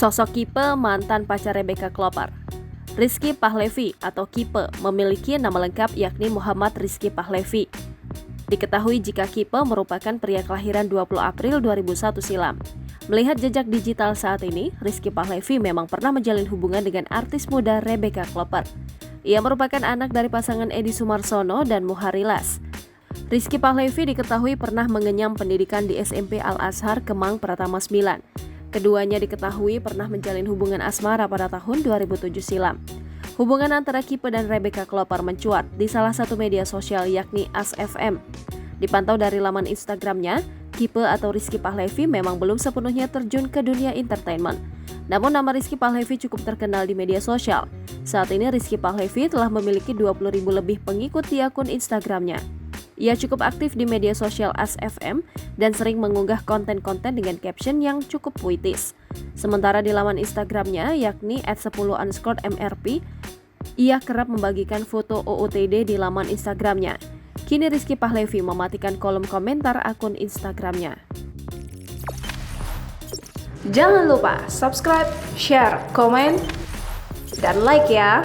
Sosok Kipe mantan pacar Rebecca Klopper. Rizky Pahlevi atau Kipe memiliki nama lengkap yakni Muhammad Rizky Pahlevi. Diketahui jika Kipe merupakan pria kelahiran 20 April 2001 silam. Melihat jejak digital saat ini, Rizky Pahlevi memang pernah menjalin hubungan dengan artis muda Rebecca Klopper. Ia merupakan anak dari pasangan Edi Sumarsono dan Muharilas. Rizky Pahlevi diketahui pernah mengenyam pendidikan di SMP Al-Azhar Kemang Pratama 9. Keduanya diketahui pernah menjalin hubungan asmara pada tahun 2007 silam. Hubungan antara Kipe dan Rebecca Klopper mencuat di salah satu media sosial yakni AS.FM. Dipantau dari laman Instagramnya, Kipe atau Rizky Pahlevi memang belum sepenuhnya terjun ke dunia entertainment. Namun nama Rizky Pahlevi cukup terkenal di media sosial. Saat ini Rizky Pahlevi telah memiliki 20.000 lebih pengikut di akun Instagramnya. Ia cukup aktif di media sosial AS.FM dan sering mengunggah konten-konten dengan caption yang cukup puitis. Sementara di laman Instagramnya yakni @10_mrp, ia kerap membagikan foto OOTD di laman Instagramnya. Kini Rizky Pahlevi mematikan kolom komentar akun Instagramnya. Jangan lupa subscribe, share, komen, dan like ya!